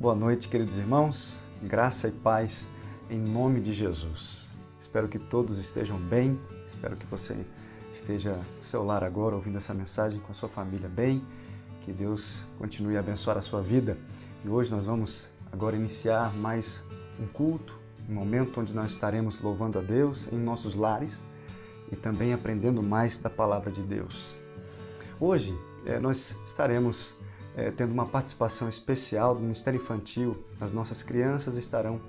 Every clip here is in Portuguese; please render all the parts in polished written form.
Boa noite, queridos irmãos, graça e paz em nome de Jesus. Espero que todos estejam bem, espero que você esteja no seu lar agora ouvindo essa mensagem com a sua família bem, que Deus continue a abençoar a sua vida. E hoje nós vamos agora iniciar mais um culto, um momento onde nós estaremos louvando a Deus em nossos lares e também aprendendo mais da palavra de Deus. Hoje nós estaremos tendo uma participação especial do Ministério Infantil. As nossas crianças estarão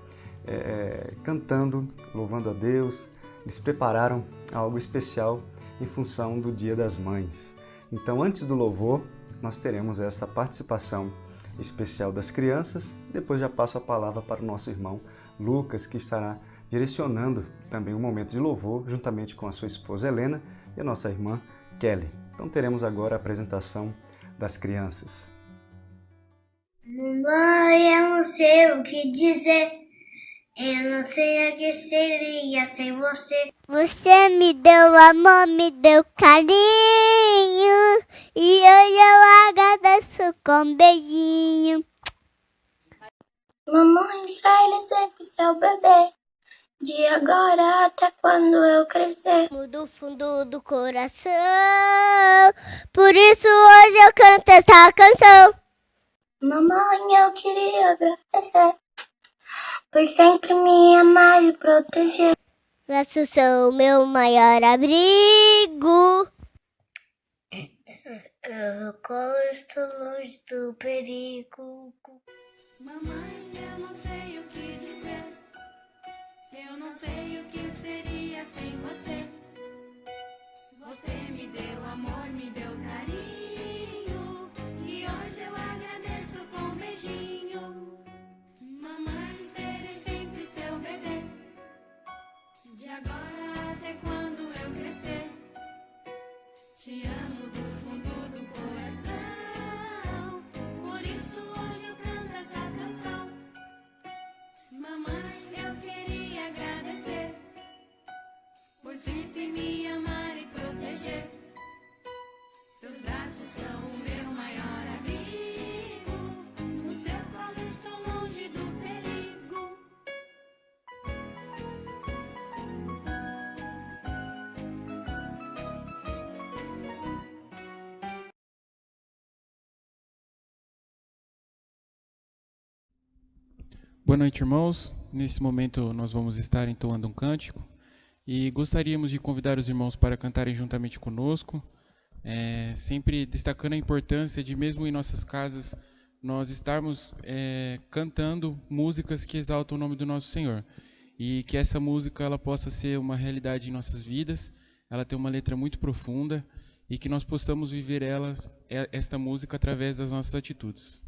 cantando, louvando a Deus. Eles prepararam algo especial em função do Dia das Mães. Então, antes do louvor, nós teremos essa participação especial das crianças. Depois já passo a palavra para o nosso irmão Lucas, que estará direcionando também um momento de louvor, juntamente com a sua esposa Helena e a nossa irmã Kelly. Então teremos agora a apresentação das crianças. Mamãe, eu não sei o que dizer, eu não sei o que seria sem você. Você me deu amor, me deu carinho, e hoje eu agradeço com um beijinho. Mamãe, sai sempre seu bebê, de agora até quando eu crescer. Do fundo do coração, por isso hoje eu canto essa canção. Mamãe, eu queria agradecer por sempre me amar e proteger. Braços são meu maior abrigo. Eu estou longe do perigo. Mamãe, eu não sei o que dizer, eu não sei o que seria sem você. Você me deu amor, me deu carinho, e hoje eu agradeço com um beijinho. Mamãe, serei sempre seu bebê, de agora até quando eu crescer. Te amo do fundo do coração, por isso hoje eu canto essa canção. Mamãe, eu queria agradecer por sempre me amar e proteger. Seus braços são o meu maior abrigo, no seu colo estou longe do perigo. Boa noite, irmãos. Nesse momento nós vamos estar entoando um cântico e gostaríamos de convidar os irmãos para cantarem juntamente conosco, sempre destacando a importância de, mesmo em nossas casas, nós estarmos cantando músicas que exaltam o nome do nosso Senhor, e que essa música ela possa ser uma realidade em nossas vidas. Ela tem uma letra muito profunda e que nós possamos viver esta música através das nossas atitudes.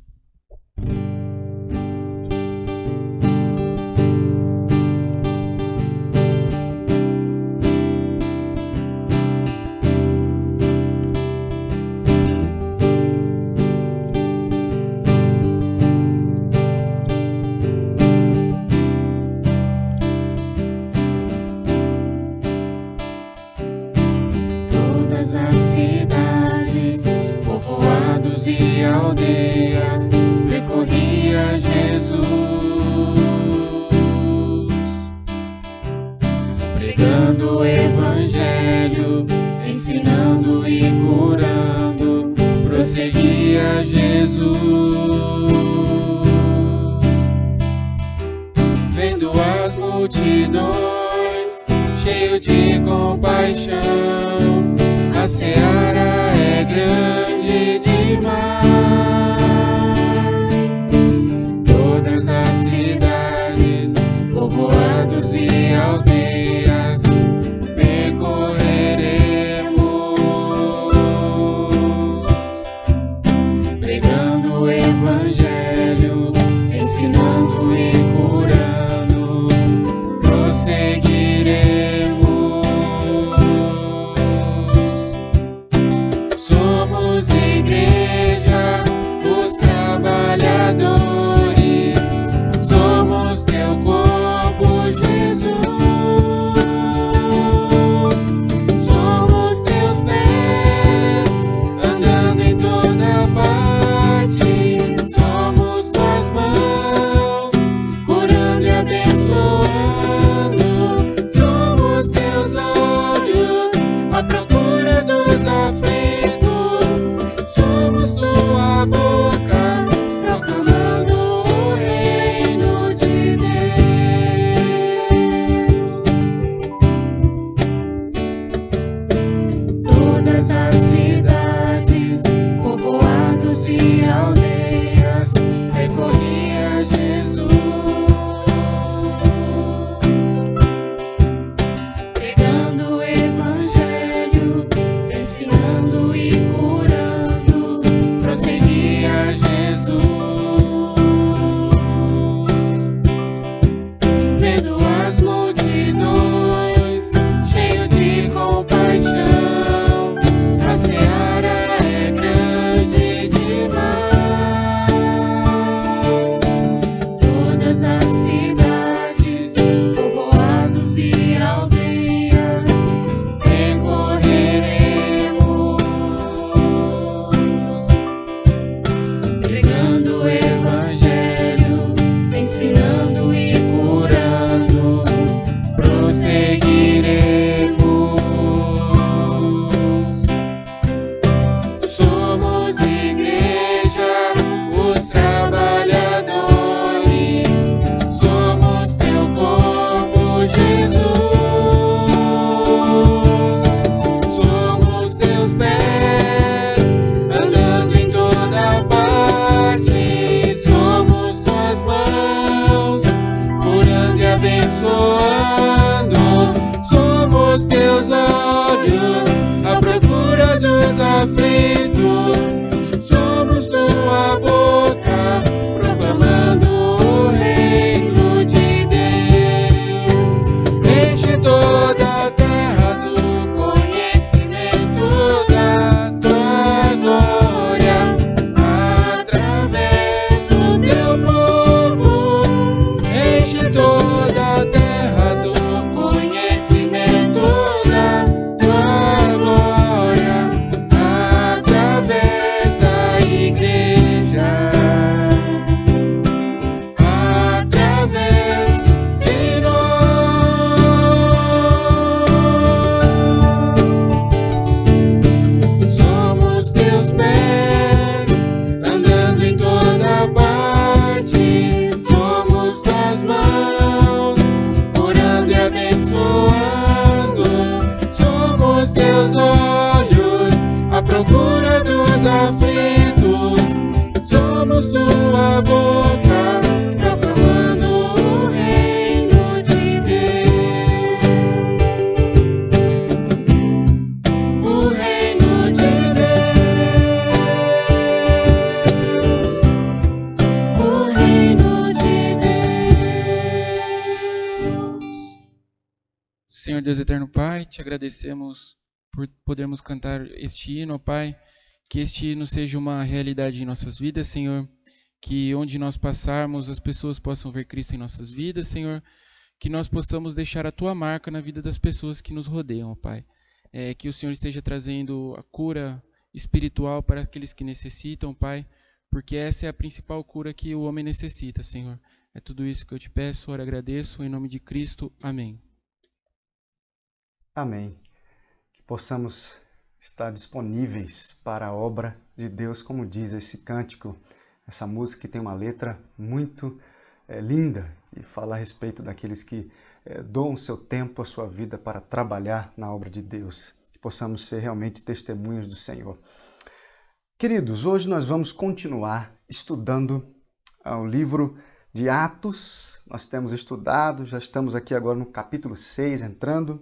Todas as cidades, povoados e aldeias, percorria Jesus, pregando o evangelho, ensinando e curando, prosseguia Jesus. Vendo as multidões, cheio de compaixão, a seara é grande demais. Todas as cidades, povoados e aldeias, percorreremos, pregando o evangelho, ensinando e curando, prosseguiremos. Somos igreja, os trabalhadores, somos teu corpo, Jesus. Senhor Deus eterno Pai, te agradecemos por podermos cantar este hino, ó Pai, que este hino seja uma realidade em nossas vidas, Senhor, que onde nós passarmos as pessoas possam ver Cristo em nossas vidas, Senhor, que nós possamos deixar a Tua marca na vida das pessoas que nos rodeiam, ó Pai. Que o Senhor esteja trazendo a cura espiritual para aqueles que necessitam, Pai, porque essa é a principal cura que o homem necessita, Senhor. É tudo isso que eu te peço, ora agradeço, em nome de Cristo. Amém. Amém. Que possamos estar disponíveis para a obra de Deus, como diz esse cântico, essa música que tem uma letra muito linda e fala a respeito daqueles que doam seu tempo, a sua vida para trabalhar na obra de Deus. Que possamos ser realmente testemunhas do Senhor. Queridos, hoje nós vamos continuar estudando o livro de Atos. Nós temos estudado, já estamos aqui agora no capítulo 6 entrando.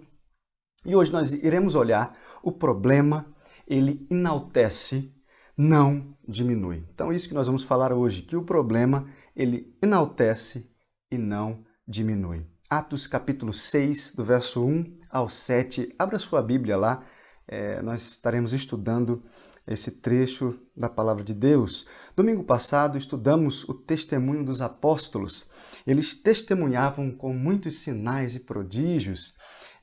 E hoje nós iremos olhar o problema, ele enaltece, não diminui. Então, isso que nós vamos falar hoje, que o problema, ele enaltece e não diminui. Atos capítulo 6, do verso 1 ao 7. Abra sua Bíblia lá, nós estaremos estudando esse trecho da palavra de Deus. Domingo passado estudamos o testemunho dos apóstolos. Eles testemunhavam com muitos sinais e prodígios.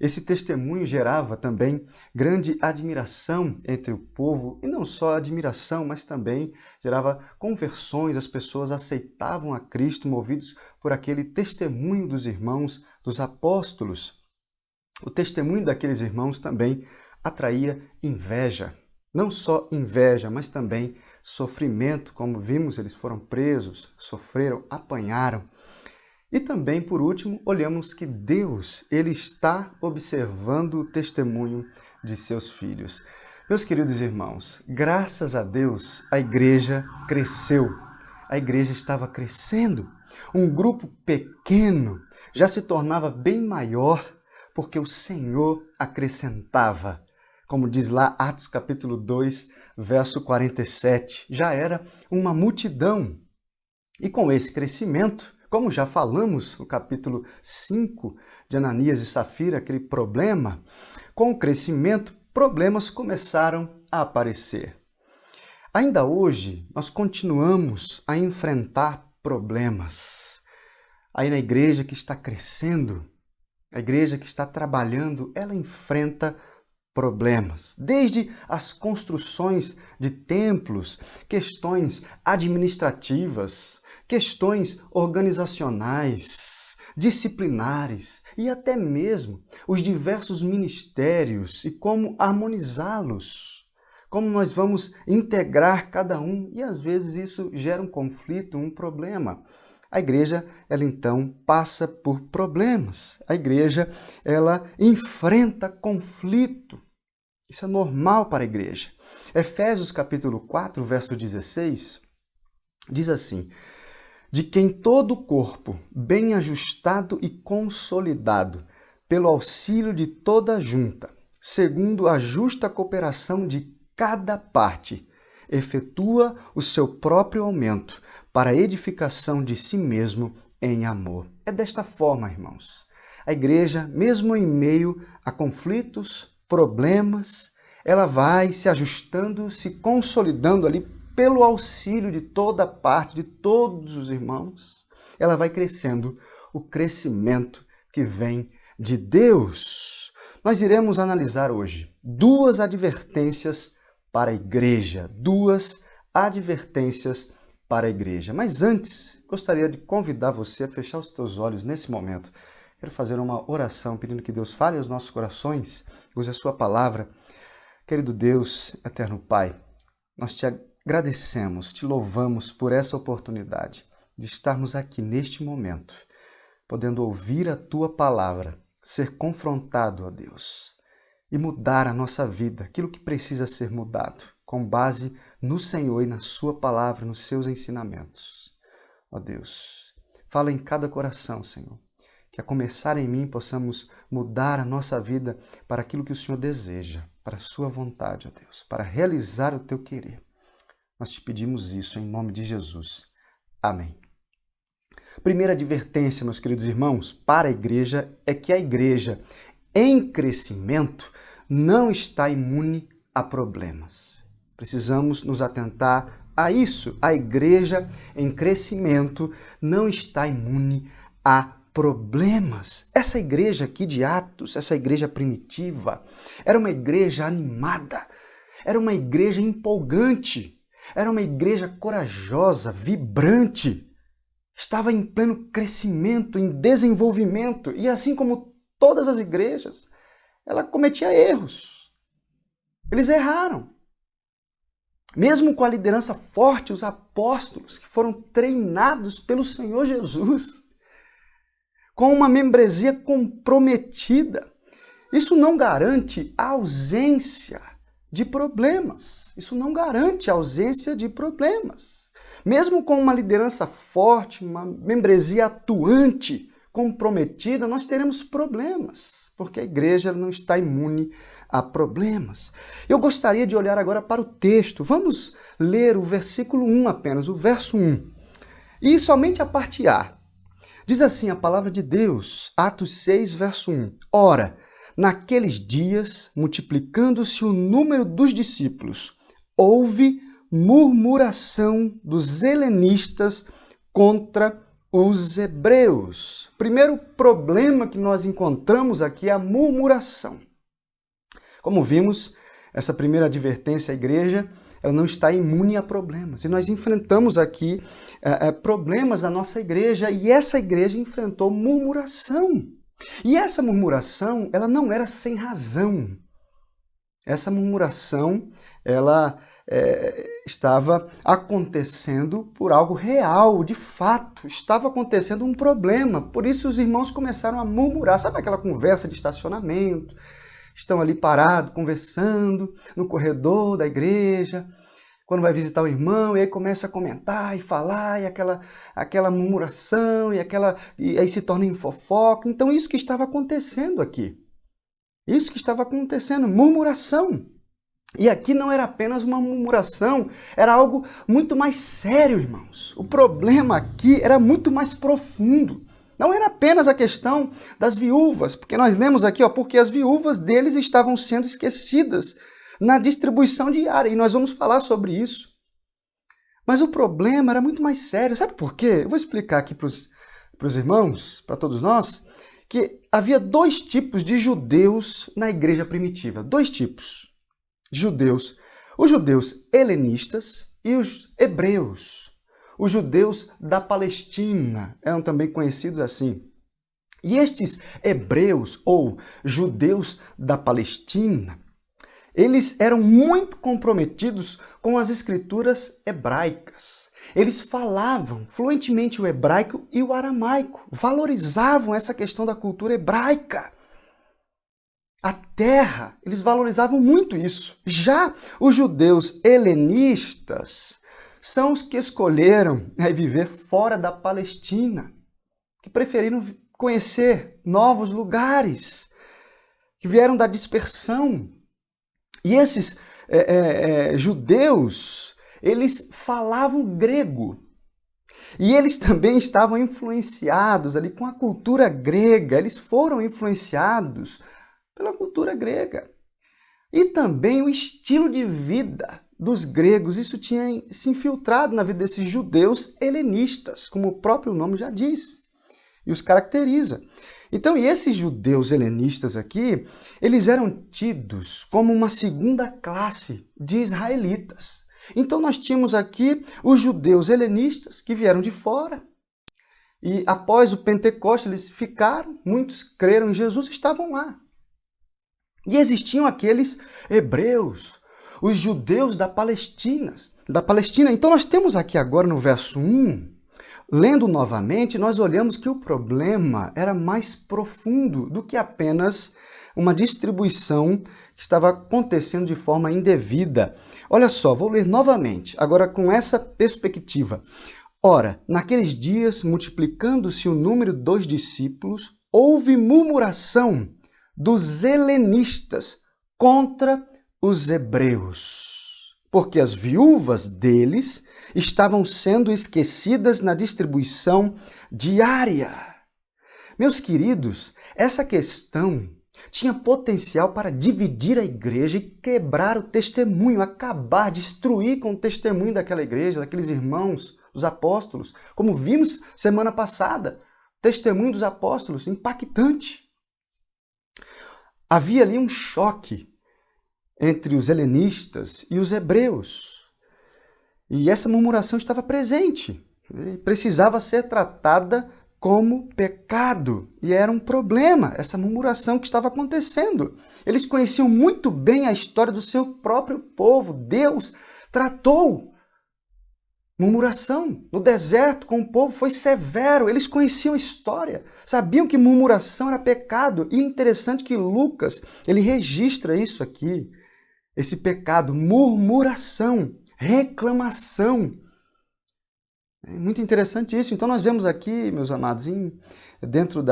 Esse testemunho gerava também grande admiração entre o povo, e não só admiração, mas também gerava conversões, as pessoas aceitavam a Cristo movidos por aquele testemunho dos irmãos, dos apóstolos. O testemunho daqueles irmãos também atraía inveja. Não só inveja, mas também sofrimento, como vimos, eles foram presos, sofreram, apanharam. E também, por último, olhamos que Deus, ele está observando o testemunho de seus filhos. Meus queridos irmãos, graças a Deus, a igreja cresceu. A igreja estava crescendo. Um grupo pequeno já se tornava bem maior porque o Senhor acrescentava. Como diz lá Atos capítulo 2, verso 47, já era uma multidão. E com esse crescimento, como já falamos no capítulo 5 de Ananias e Safira, aquele problema, com o crescimento, problemas começaram a aparecer. Ainda hoje, nós continuamos a enfrentar problemas. Aí na igreja que está crescendo, a igreja que está trabalhando, ela enfrenta problemas, desde as construções de templos, questões administrativas, questões organizacionais, disciplinares e até mesmo os diversos ministérios e como harmonizá-los, como nós vamos integrar cada um, e às vezes isso gera um conflito, um problema. A igreja, ela então passa por problemas. A igreja, ela enfrenta conflito. Isso é normal para a igreja. Efésios capítulo 4, verso 16, diz assim: de quem todo o corpo, bem ajustado e consolidado, pelo auxílio de toda a junta, segundo a justa cooperação de cada parte, efetua o seu próprio aumento para a edificação de si mesmo em amor. É desta forma, irmãos. A igreja, mesmo em meio a conflitos, problemas, ela vai se ajustando, se consolidando ali pelo auxílio de toda parte, de todos os irmãos. Ela vai crescendo, o crescimento que vem de Deus. Nós iremos analisar hoje duas advertências para a igreja, duas advertências para a igreja. Mas antes, gostaria de convidar você a fechar os teus olhos nesse momento. Quero fazer uma oração pedindo que Deus fale aos nossos corações, use a sua palavra. Querido Deus, eterno Pai, nós te agradecemos, te louvamos por essa oportunidade de estarmos aqui neste momento, podendo ouvir a tua palavra, ser confrontado, ó Deus, e mudar a nossa vida, aquilo que precisa ser mudado, com base no Senhor e na sua palavra, nos seus ensinamentos. Ó Deus, fala em cada coração, Senhor, que a começar em mim possamos mudar a nossa vida para aquilo que o Senhor deseja, para a sua vontade, ó Deus, para realizar o teu querer. Nós te pedimos isso em nome de Jesus. Amém. Primeira advertência, meus queridos irmãos, para a igreja é que a igreja em crescimento não está imune a problemas. Precisamos nos atentar a isso. A igreja em crescimento não está imune a problemas. Essa igreja aqui de Atos, essa igreja primitiva, era uma igreja animada, era uma igreja empolgante, era uma igreja corajosa, vibrante. Estava em pleno crescimento, em desenvolvimento, e assim como todas as igrejas, ela cometia erros. Eles erraram. Mesmo com a liderança forte, os apóstolos que foram treinados pelo Senhor Jesus, com uma membresia comprometida, isso não garante a ausência de problemas. Isso não garante a ausência de problemas. Mesmo com uma liderança forte, uma membresia atuante, comprometida, nós teremos problemas, porque a igreja não está imune a problemas. Eu gostaria de olhar agora para o texto. Vamos ler o versículo 1 apenas, o verso 1. E somente a parte A. Diz assim a palavra de Deus, Atos 6, verso 1. Ora, naqueles dias, multiplicando-se o número dos discípulos, houve murmuração dos helenistas contra os hebreus. Primeiro problema que nós encontramos aqui é a murmuração. Como vimos, essa primeira advertência à igreja, ela não está imune a problemas. E nós enfrentamos aqui problemas na nossa igreja, e essa igreja enfrentou murmuração. E essa murmuração, ela não era sem razão. Essa murmuração, ela estava acontecendo por algo real, de fato. Estava acontecendo um problema. Por isso os irmãos começaram a murmurar. Sabe aquela conversa de estacionamento? Estão ali parados, conversando no corredor da igreja, quando vai visitar o irmão, e aí começa a comentar e falar, e aquela murmuração, e aí se torna em fofoca. Então isso que estava acontecendo aqui. Isso que estava acontecendo, murmuração. E aqui não era apenas uma murmuração, era algo muito mais sério, irmãos. O problema aqui era muito mais profundo. Não era apenas a questão das viúvas, porque nós lemos aqui, porque as viúvas deles estavam sendo esquecidas na distribuição diária, e nós vamos falar sobre isso. Mas o problema era muito mais sério. Sabe por quê? Eu vou explicar aqui para os irmãos, para todos nós, que havia dois tipos de judeus na igreja primitiva. Dois tipos de judeus. Os judeus helenistas e os hebreus. Os judeus da Palestina eram também conhecidos assim. E estes hebreus, ou judeus da Palestina, eles eram muito comprometidos com as escrituras hebraicas. Eles falavam fluentemente o hebraico e o aramaico. Valorizavam essa questão da cultura hebraica. A terra, eles valorizavam muito isso. Já os judeus helenistas são os que escolheram viver fora da Palestina, que preferiram conhecer novos lugares, que vieram da dispersão. E esses judeus, eles falavam grego. E eles também estavam influenciados ali com a cultura grega. Eles foram influenciados pela cultura grega. E também o estilo de vida dos gregos, isso tinha se infiltrado na vida desses judeus helenistas, como o próprio nome já diz, e os caracteriza. Então, e esses judeus helenistas aqui, eles eram tidos como uma segunda classe de israelitas. Então, nós tínhamos aqui os judeus helenistas que vieram de fora, e após o Pentecostes eles ficaram, muitos creram em Jesus e estavam lá. E existiam aqueles hebreus, os judeus da Palestina. Então nós temos aqui agora no verso 1, lendo novamente, nós olhamos que o problema era mais profundo do que apenas uma distribuição que estava acontecendo de forma indevida. Olha só, vou ler novamente, agora com essa perspectiva. Ora, naqueles dias, multiplicando-se o número dos discípulos, houve murmuração dos helenistas contra os hebreus, porque as viúvas deles estavam sendo esquecidas na distribuição diária. Meus queridos, essa questão Tinha potencial para dividir a igreja e quebrar o testemunho, acabar, destruir com o testemunho daquela igreja, daqueles irmãos, os apóstolos. Como vimos semana passada, o testemunho dos apóstolos, impactante. Havia ali um choque entre os helenistas e os hebreus. E essa murmuração estava presente, precisava ser tratada como pecado. E era um problema, essa murmuração que estava acontecendo. Eles conheciam muito bem a história do seu próprio povo. Deus tratou murmuração no deserto com o povo, foi severo. Eles conheciam a história, sabiam que murmuração era pecado. E é interessante que Lucas, ele registra isso aqui, esse pecado, murmuração, reclamação. É muito interessante isso. Então nós vemos aqui, meus amados, dentro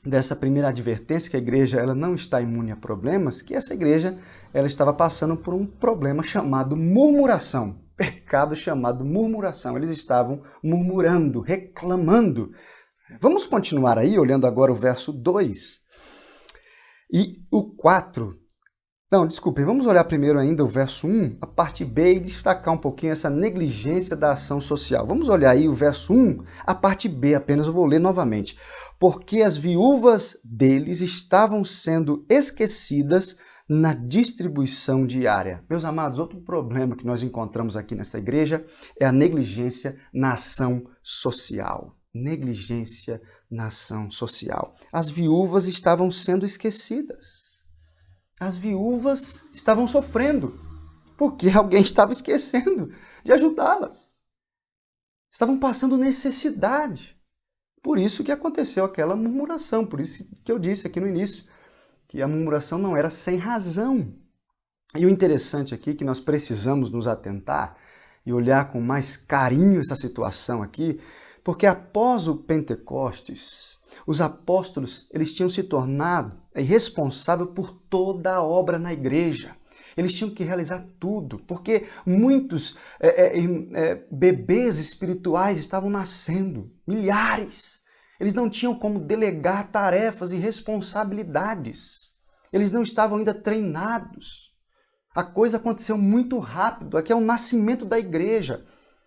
dessa primeira advertência, que a igreja ela não está imune a problemas, que essa igreja ela estava passando por um problema chamado murmuração, pecado chamado murmuração. Eles estavam murmurando, reclamando. Vamos continuar aí, olhando agora o verso 2 e o 4. Não, desculpem, vamos olhar primeiro ainda o verso 1, a parte B, e destacar um pouquinho essa negligência da ação social. Vamos olhar aí o verso 1, a parte B apenas, eu vou ler novamente. Porque as viúvas deles estavam sendo esquecidas na distribuição diária. Meus amados, outro problema que nós encontramos aqui nessa igreja é a negligência na ação social. Negligência na ação social. As viúvas estavam sendo esquecidas. As viúvas estavam sofrendo, porque alguém estava esquecendo de ajudá-las. Estavam passando necessidade. Por isso que aconteceu aquela murmuração, por isso que eu disse aqui no início, que a murmuração não era sem razão. E o interessante aqui é que nós precisamos nos atentar e olhar com mais carinho essa situação aqui, porque após o Pentecostes, os apóstolos eles tinham se tornado responsáveis por toda a obra na igreja. Eles tinham que realizar tudo, porque muitos bebês espirituais estavam nascendo, milhares. Eles não tinham como delegar tarefas e responsabilidades. Eles não estavam ainda treinados. A coisa aconteceu muito rápido. Aqui é o nascimento da igreja.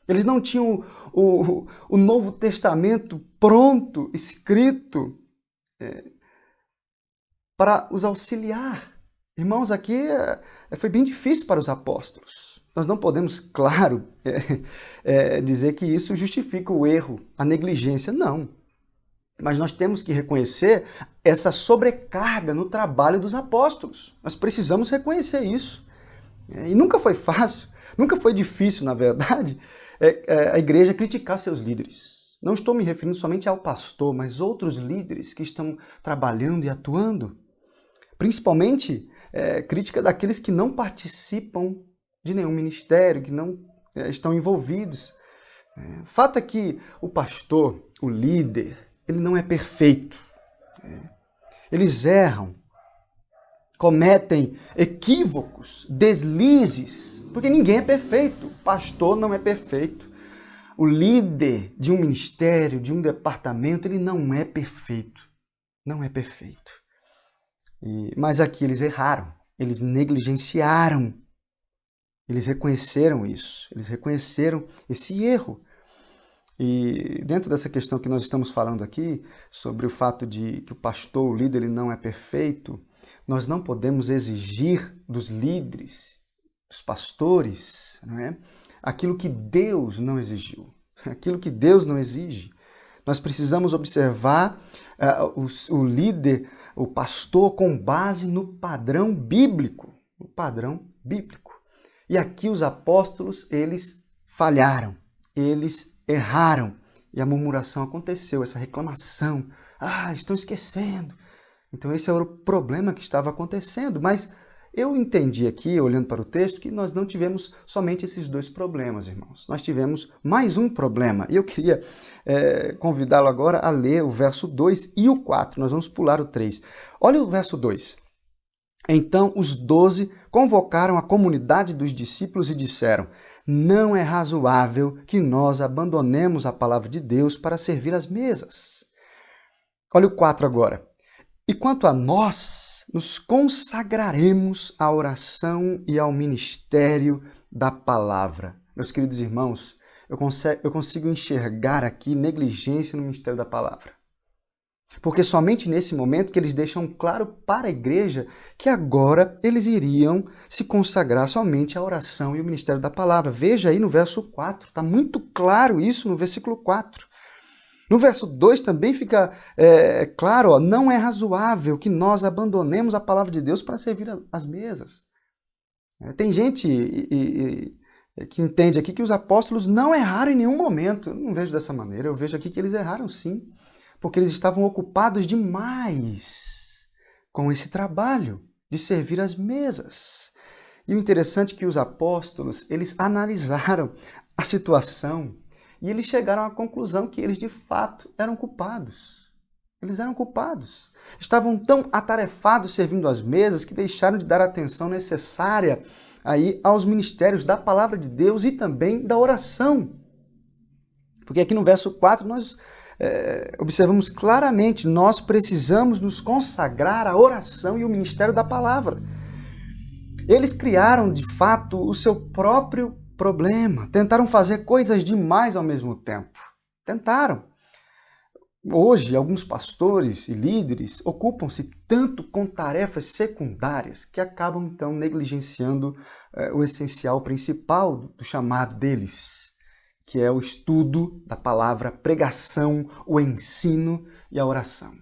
Eles não tinham o Novo Testamento pronto, escrito, para os auxiliar. Irmãos, aqui foi bem difícil para os apóstolos. Nós não podemos, claro, dizer que isso justifica o erro, a negligência, não. Mas nós temos que reconhecer essa sobrecarga no trabalho dos apóstolos. Nós precisamos reconhecer isso. E nunca foi fácil, nunca foi difícil, na verdade, a igreja criticar seus líderes. Não estou me referindo somente ao pastor, mas outros líderes que estão trabalhando e atuando. Principalmente crítica daqueles que não participam de nenhum ministério, que não estão envolvidos. O fato é que o pastor, o líder, ele não é perfeito. Eles erram, cometem equívocos, deslizes, porque ninguém é perfeito. O pastor não é perfeito. O líder de um ministério, de um departamento, ele não é perfeito. Não é perfeito. Mas aqui eles erraram, eles negligenciaram, eles reconheceram isso, eles reconheceram esse erro. E dentro dessa questão que nós estamos falando aqui, sobre o fato de que o pastor, o líder, ele não é perfeito, nós não podemos exigir dos líderes, dos pastores, não é? Aquilo que Deus não exigiu, aquilo que Deus não exige. Nós precisamos observar o líder, o pastor, com base no padrão bíblico. No padrão bíblico. E aqui os apóstolos, eles falharam, eles erraram. E a murmuração aconteceu, essa reclamação. Estão esquecendo. Então esse era o problema que estava acontecendo. Mas eu entendi aqui, olhando para o texto, que nós não tivemos somente esses dois problemas, irmãos. Nós tivemos mais um problema. E eu queria convidá-lo agora a ler o verso 2 e o 4. Nós vamos pular o 3. Olha o verso 2. Então os 12 convocaram a comunidade dos discípulos e disseram: não é razoável que nós abandonemos a palavra de Deus para servir às mesas. Olha o 4 agora. E quanto a nós, nos consagraremos à oração e ao ministério da palavra. Meus queridos irmãos, eu consigo enxergar aqui negligência no ministério da palavra. Porque somente nesse momento que eles deixam claro para a igreja que agora eles iriam se consagrar somente à oração e ao ministério da palavra. Veja aí no verso 4, está muito claro isso no versículo 4. No verso 2 também fica claro, ó, não é razoável que nós abandonemos a palavra de Deus para servir às mesas. Tem gente que entende aqui que os apóstolos não erraram em nenhum momento. Eu não vejo dessa maneira, eu vejo aqui que eles erraram sim. Porque eles estavam ocupados demais com esse trabalho de servir às mesas. E o interessante é que os apóstolos, eles analisaram a situação e eles chegaram à conclusão que eles de fato eram culpados. Eles eram culpados. Estavam tão atarefados servindo às mesas que deixaram de dar a atenção necessária aí aos ministérios da palavra de Deus e também da oração. Porque aqui no verso 4 nós observamos claramente, nós precisamos nos consagrar à oração e ao ministério da palavra. Eles criaram, de fato, o seu próprio problema. Tentaram fazer coisas demais ao mesmo tempo. Tentaram. Hoje, alguns pastores e líderes ocupam-se tanto com tarefas secundárias que acabam, então, negligenciando o essencial principal do chamado deles, que é o estudo da palavra, a pregação, o ensino e a oração.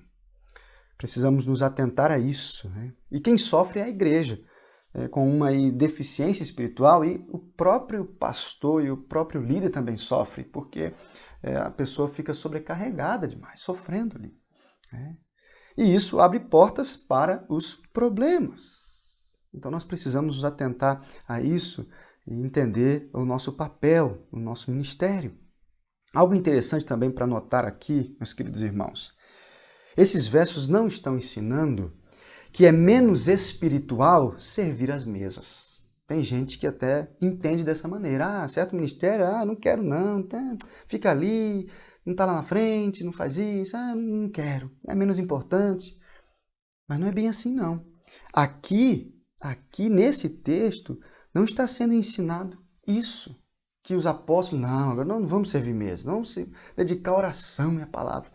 Precisamos nos atentar a isso, né? E quem sofre é a igreja, com uma deficiência espiritual, e o próprio pastor e o próprio líder também sofre, porque a pessoa fica sobrecarregada demais, sofrendo ali. E isso abre portas para os problemas. Então nós precisamos nos atentar a isso e entender o nosso papel, o nosso ministério. Algo interessante também para notar aqui, meus queridos irmãos. Esses versos não estão ensinando que é menos espiritual servir às mesas. Tem gente que até entende dessa maneira. Certo ministério, não quero não, fica ali, não está lá na frente, não faz isso, não quero, é menos importante. Mas não é bem assim não. Aqui nesse texto, não está sendo ensinado isso, que os apóstolos, agora não vamos servir mesmo, vamos se dedicar à oração e à palavra.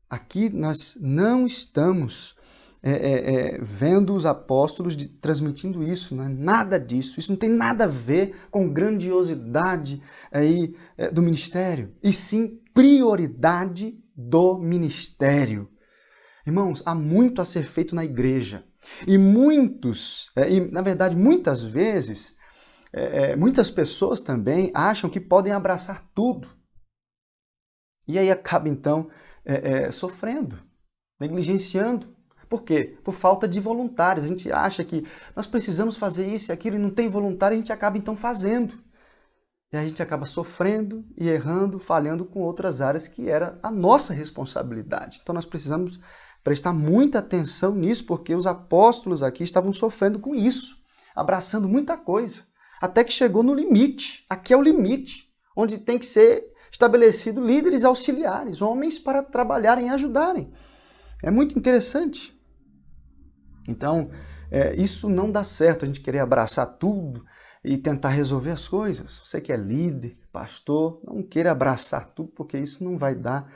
Aqui nós não estamos vendo os apóstolos transmitindo isso, não é nada disso, isso não tem nada a ver com grandiosidade aí, do ministério, e sim prioridade do ministério. Irmãos, há muito a ser feito na igreja. E na verdade, muitas vezes, muitas pessoas também acham que podem abraçar tudo. E aí acaba, então, sofrendo, negligenciando. Por quê? Por falta de voluntários. A gente acha que nós precisamos fazer isso e aquilo, e não tem voluntário, a gente acaba, então, fazendo. E a gente acaba sofrendo e errando, falhando com outras áreas que era a nossa responsabilidade. Então nós precisamos prestar muita atenção nisso, porque os apóstolos aqui estavam sofrendo com isso, abraçando muita coisa, até que chegou no limite. Aqui é o limite, onde tem que ser estabelecido líderes auxiliares, homens para trabalharem e ajudarem. É muito interessante. Então, isso não dá certo, a gente querer abraçar tudo e tentar resolver as coisas. Você que é líder, pastor, não queira abraçar tudo, porque isso não vai dar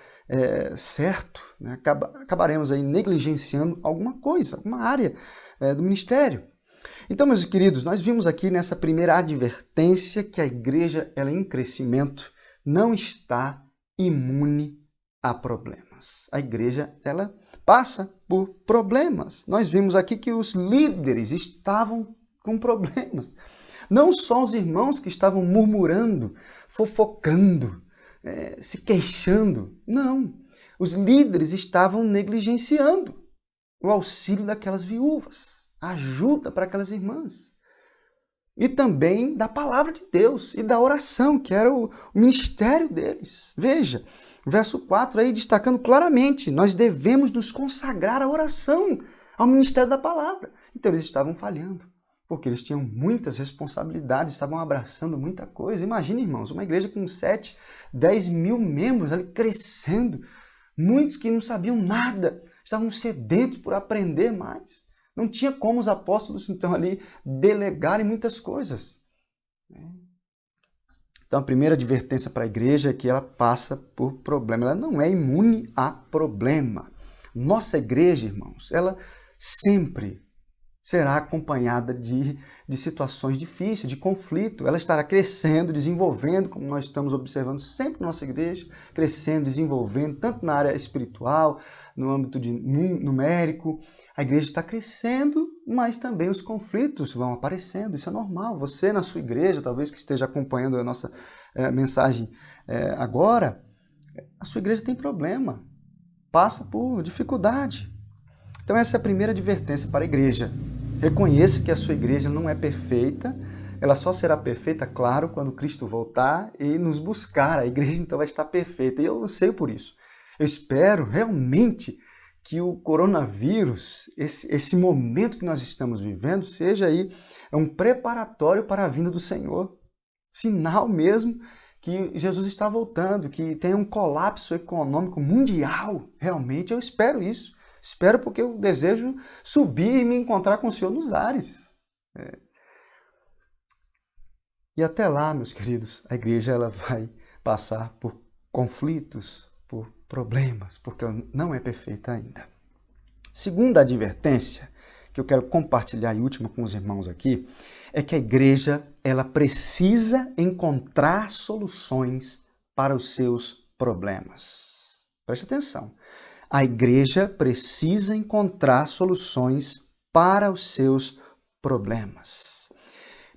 certo, né? Acabaremos aí negligenciando alguma coisa, alguma área do ministério. Então, meus queridos, nós vimos aqui nessa primeira advertência que a igreja, ela em crescimento, não está imune a problemas. A igreja, ela passa por problemas. Nós vimos aqui que os líderes estavam com problemas. Não só os irmãos que estavam murmurando, fofocando, se queixando. Não. Os líderes estavam negligenciando o auxílio daquelas viúvas, a ajuda para aquelas irmãs. E também da palavra de Deus e da oração, que era o ministério deles. Veja, verso 4 aí destacando claramente, nós devemos nos consagrar à oração, ao ministério da palavra. Então eles estavam falhando, porque eles tinham muitas responsabilidades, estavam abraçando muita coisa. Imagina, irmãos, uma igreja com 7, 10 mil membros ali crescendo, muitos que não sabiam nada, estavam sedentos por aprender mais. Não tinha como os apóstolos, então, ali delegarem muitas coisas. Então, a primeira advertência para a igreja é que ela passa por problema. Ela não é imune a problema. Nossa igreja, irmãos, ela sempre será acompanhada de situações difíceis, de conflito. Ela estará crescendo, desenvolvendo, como nós estamos observando sempre na nossa igreja, crescendo, desenvolvendo, tanto na área espiritual, no âmbito numérico. A igreja está crescendo, mas também os conflitos vão aparecendo. Isso é normal. Você, na sua igreja, talvez que esteja acompanhando a nossa mensagem agora, a sua igreja tem problema, passa por dificuldade. Então essa é a primeira advertência para a igreja. Reconheça que a sua igreja não é perfeita, ela só será perfeita, claro, quando Cristo voltar e nos buscar. A igreja então vai estar perfeita, e eu sei por isso. Eu espero realmente que o coronavírus, esse momento que nós estamos vivendo, seja aí um preparatório para a vinda do Senhor. Sinal mesmo que Jesus está voltando, que tem um colapso econômico mundial. Realmente eu espero isso. Espero porque eu desejo subir e me encontrar com o Senhor nos ares. E até lá, meus queridos, a igreja ela vai passar por conflitos, por problemas, porque ela não é perfeita ainda. Segunda advertência que eu quero compartilhar e última com os irmãos aqui, é que a igreja ela precisa encontrar soluções para os seus problemas. Preste atenção. A igreja precisa encontrar soluções para os seus problemas.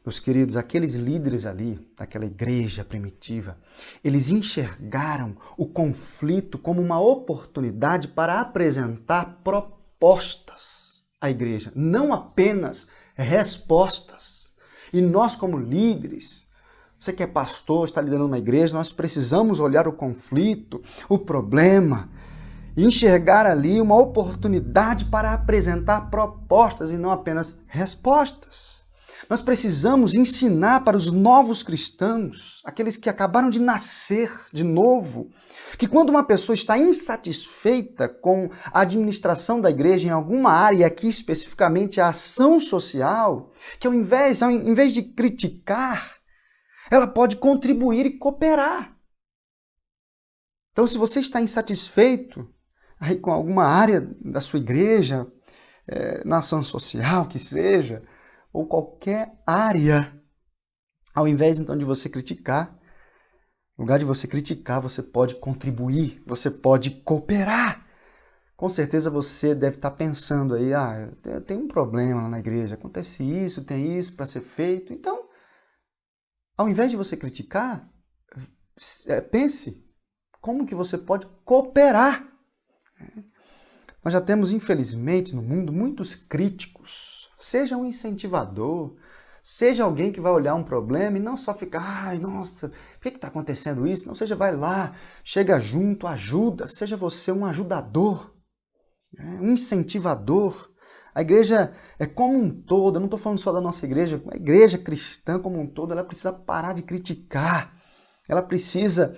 Meus queridos, aqueles líderes ali, daquela igreja primitiva, eles enxergaram o conflito como uma oportunidade para apresentar propostas à igreja, não apenas respostas. E nós, como líderes, você que é pastor, está liderando uma igreja, nós precisamos olhar o conflito, o problema, e enxergar ali uma oportunidade para apresentar propostas e não apenas respostas. Nós precisamos ensinar para os novos cristãos, aqueles que acabaram de nascer de novo, que quando uma pessoa está insatisfeita com a administração da igreja em alguma área, e aqui especificamente a ação social, que ao invés de criticar, ela pode contribuir e cooperar. Então, se você está insatisfeito aí com alguma área da sua igreja, na ação social que seja, ou qualquer área, ao invés então de você criticar, no lugar de você criticar, você pode contribuir, você pode cooperar. Com certeza você deve estar pensando aí, tem um problema lá na igreja, acontece isso, tem isso para ser feito. Então, ao invés de você criticar, pense como que você pode cooperar. Nós já temos, infelizmente, no mundo, muitos críticos. Seja um incentivador, seja alguém que vai olhar um problema e não só ficar, nossa, por que está acontecendo isso? Não, seja, vai lá, chega junto, ajuda, seja você um ajudador, um incentivador. A igreja é como um todo, eu não estou falando só da nossa igreja, a igreja cristã como um todo, ela precisa parar de criticar. Ela precisa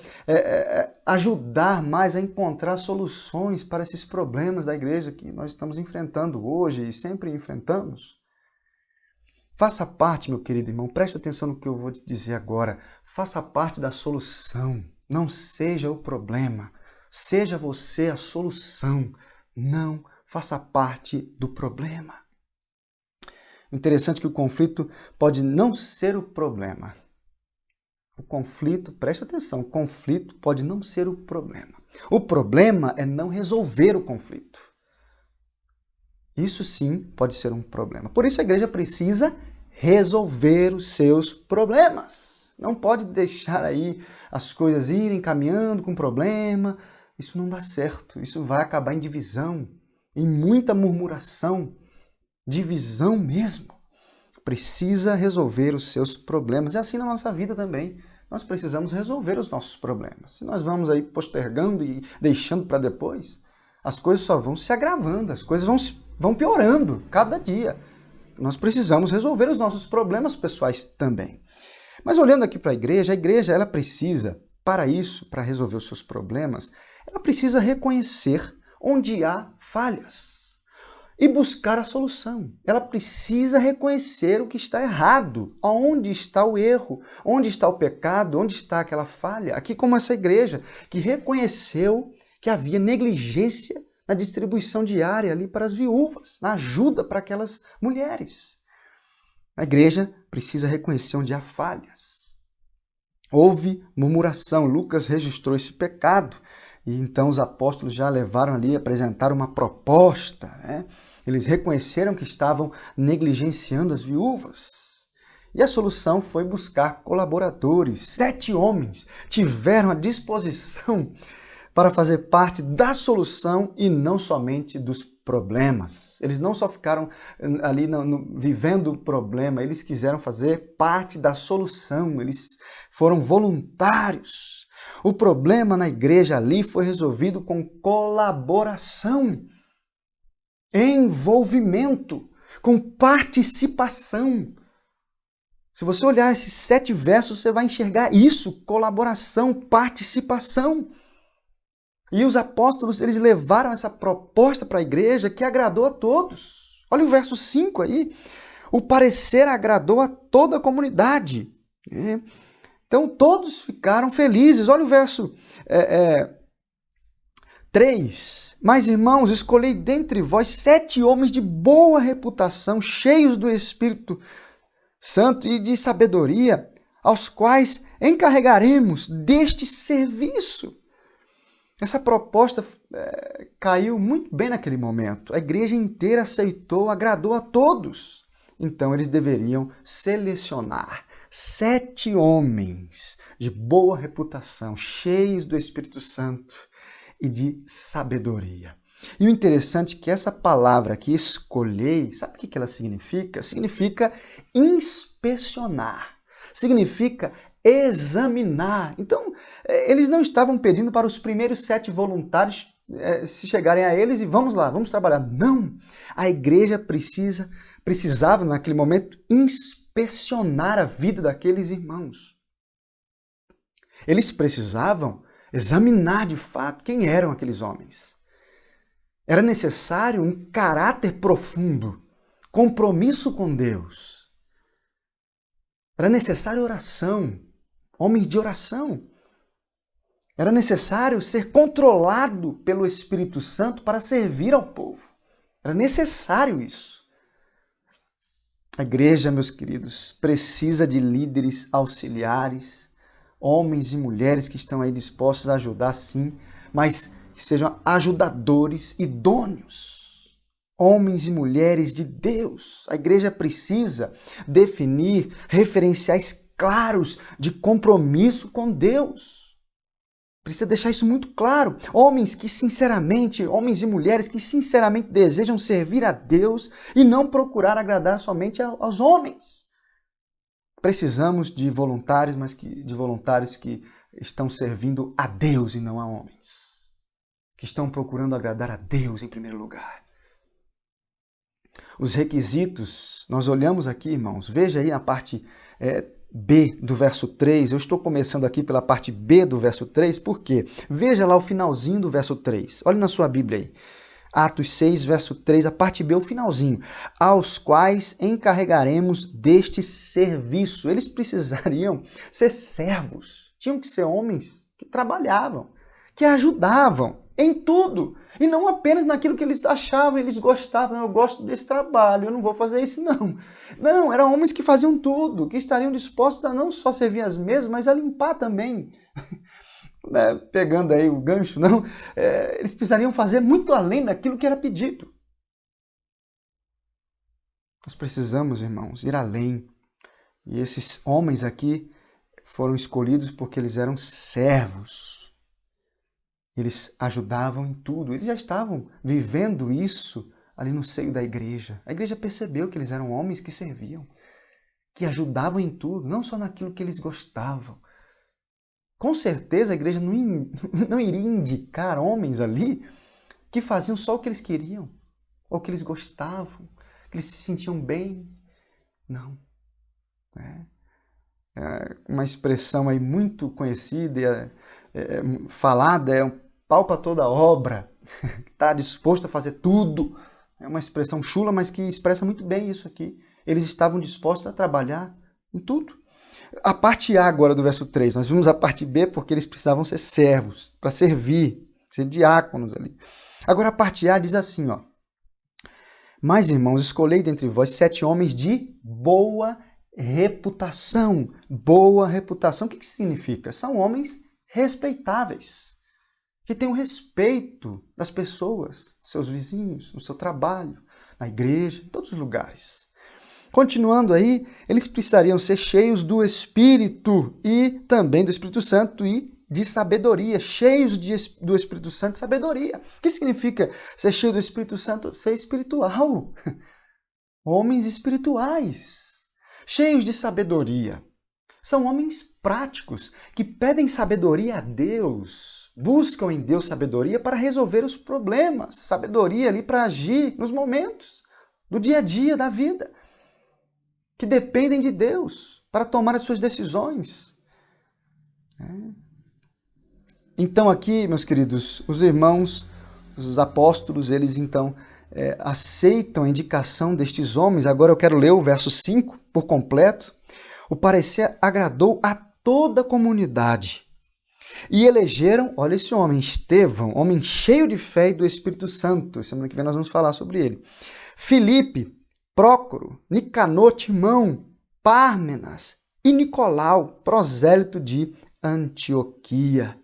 ajudar mais a encontrar soluções para esses problemas da igreja que nós estamos enfrentando hoje e sempre enfrentamos. Faça parte, meu querido irmão, preste atenção no que eu vou te dizer agora. Faça parte da solução, não seja o problema. Seja você a solução, não faça parte do problema. Interessante que o conflito pode não ser o problema. O conflito, preste atenção, o conflito pode não ser o problema. O problema é não resolver o conflito. Isso sim pode ser um problema. Por isso a igreja precisa resolver os seus problemas. Não pode deixar aí as coisas irem caminhando com problema. Isso não dá certo. Isso vai acabar em divisão, em muita murmuração, divisão mesmo. Precisa resolver os seus problemas. É assim na nossa vida também. Nós precisamos resolver os nossos problemas. Se nós vamos aí postergando e deixando para depois, as coisas só vão se agravando, as coisas vão piorando cada dia. Nós precisamos resolver os nossos problemas pessoais também. Mas olhando aqui para a igreja ela precisa, para isso, para resolver os seus problemas, ela precisa reconhecer onde há falhas e buscar a solução. Ela precisa reconhecer o que está errado, onde está o erro, onde está o pecado, onde está aquela falha. Aqui como essa igreja que reconheceu que havia negligência na distribuição diária ali para as viúvas, na ajuda para aquelas mulheres. A igreja precisa reconhecer onde há falhas. Houve murmuração, Lucas registrou esse pecado, e então os apóstolos já levaram ali, apresentaram uma proposta, né? Eles reconheceram que estavam negligenciando as viúvas. E a solução foi buscar colaboradores. 7 homens tiveram a disposição para fazer parte da solução e não somente dos problemas. Eles não só ficaram ali vivendo o problema, eles quiseram fazer parte da solução, eles foram voluntários. O problema na igreja ali foi resolvido com colaboração, envolvimento, com participação. Se você olhar esses 7 versos, você vai enxergar isso, colaboração, participação. E os apóstolos, eles levaram essa proposta para a igreja que agradou a todos. Olha o verso 5 aí. O parecer agradou a toda a comunidade. Então, todos ficaram felizes. Olha o verso 3. Mas, irmãos, escolhei dentre vós 7 homens de boa reputação, cheios do Espírito Santo e de sabedoria, aos quais encarregaremos deste serviço. Essa proposta caiu muito bem naquele momento. A igreja inteira aceitou, agradou a todos. Então, eles deveriam selecionar 7 homens de boa reputação, cheios do Espírito Santo e de sabedoria. E o interessante é que essa palavra aqui, escolhei, sabe o que ela significa? Significa inspecionar. Significa examinar. Então, eles não estavam pedindo para os primeiros 7 voluntários se chegarem a eles e vamos lá, vamos trabalhar. Não! A igreja precisava, naquele momento, inspecionar a vida daqueles irmãos. Eles precisavam examinar de fato quem eram aqueles homens. Era necessário um caráter profundo, compromisso com Deus. Era necessário oração, homens de oração. Era necessário ser controlado pelo Espírito Santo para servir ao povo. Era necessário isso. A igreja, meus queridos, precisa de líderes auxiliares, homens e mulheres que estão aí dispostos a ajudar, sim, mas que sejam ajudadores idôneos. Homens e mulheres de Deus. A igreja precisa definir referenciais claros de compromisso com Deus. Precisa deixar isso muito claro. Homens e mulheres que sinceramente desejam servir a Deus e não procurar agradar somente aos homens. Precisamos de voluntários, mas de voluntários que estão servindo a Deus e não a homens. Que estão procurando agradar a Deus em primeiro lugar. Os requisitos, nós olhamos aqui, irmãos, veja aí na parte B do verso 3, eu estou começando aqui pela parte B do verso 3, por quê? Veja lá o finalzinho do verso 3, olhe na sua Bíblia aí, Atos 6, verso 3, a parte B, o finalzinho, aos quais encarregaremos deste serviço. Eles precisariam ser servos, tinham que ser homens que trabalhavam, que ajudavam em tudo, e não apenas naquilo que eles achavam, eles gostavam. Não, eu gosto desse trabalho, eu não vou fazer isso, não. Não, eram homens que faziam tudo, que estariam dispostos a não só servir as mesas, mas a limpar também. Pegando aí o gancho, não. Eles precisariam fazer muito além daquilo que era pedido. Nós precisamos, irmãos, ir além. E esses homens aqui foram escolhidos porque eles eram servos. Eles ajudavam em tudo. Eles já estavam vivendo isso ali no seio da igreja. A igreja percebeu que eles eram homens que serviam, que ajudavam em tudo, não só naquilo que eles gostavam. Com certeza a igreja não iria indicar homens ali que faziam só o que eles queriam, ou que eles gostavam, que eles se sentiam bem. Não. Uma expressão aí muito conhecida, falada, é um pau para toda obra. está disposto a fazer tudo. É uma expressão chula, mas que expressa muito bem isso aqui. Eles estavam dispostos a trabalhar em tudo. A parte A agora do verso 3, nós vimos a parte B porque eles precisavam ser servos, para servir, ser diáconos ali. Agora a parte A diz assim, ó: mas, irmãos, escolhei dentre vós 7 homens de boa reputação. Boa reputação, o que significa? São homens respeitáveis, que têm o respeito das pessoas, dos seus vizinhos, no seu trabalho, na igreja, em todos os lugares. Continuando aí, eles precisariam ser cheios do Espírito e também do Espírito Santo e de sabedoria, cheios do Espírito Santo e sabedoria. O que significa ser cheio do Espírito Santo? Ser espiritual. Homens espirituais, cheios de sabedoria. São homens práticos que pedem sabedoria a Deus, buscam em Deus sabedoria para resolver os problemas, sabedoria ali para agir nos momentos do dia a dia da vida, que dependem de Deus para tomar as suas decisões. Então aqui, meus queridos, os irmãos, os apóstolos, eles então aceitam a indicação destes homens. Agora eu quero ler o verso 5 por completo. O parecer agradou a toda a comunidade. E elegeram, olha esse homem, Estevão, homem cheio de fé e do Espírito Santo. Semana que vem nós vamos falar sobre ele. Filipe, Prócoro, Nicanor, Timão, Pármenas e Nicolau, prosélito de Antioquia.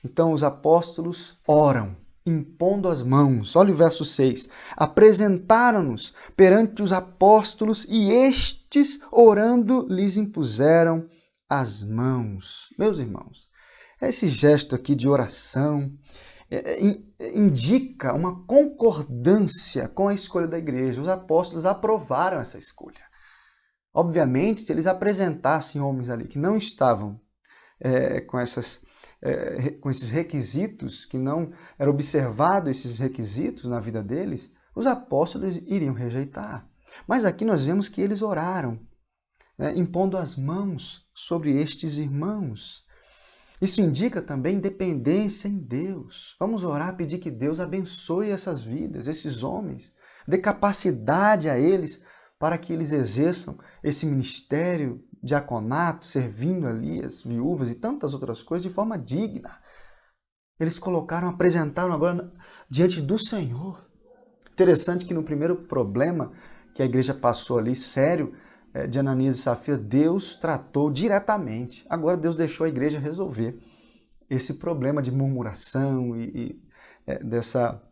Então os apóstolos oram, impondo as mãos. Olha o verso 6. Apresentaram-nos perante os apóstolos e estes, orando, lhes impuseram as mãos. Meus irmãos, esse gesto aqui de oração indica uma concordância com a escolha da igreja. Os apóstolos aprovaram essa escolha. Obviamente, se eles apresentassem homens ali que não estavam com esses requisitos, que não eram observados esses requisitos na vida deles, os apóstolos iriam rejeitar. Mas aqui nós vemos que eles oraram, impondo as mãos sobre estes irmãos. Isso indica também dependência em Deus. Vamos orar, pedir que Deus abençoe essas vidas, esses homens, dê capacidade a eles para que eles exerçam esse ministério diaconato, servindo ali as viúvas e tantas outras coisas de forma digna. Eles apresentaram agora diante do Senhor. Interessante que no primeiro problema que a igreja passou ali, sério, de Ananias e Safira, Deus tratou diretamente. Agora Deus deixou a igreja resolver esse problema de murmuração e dessa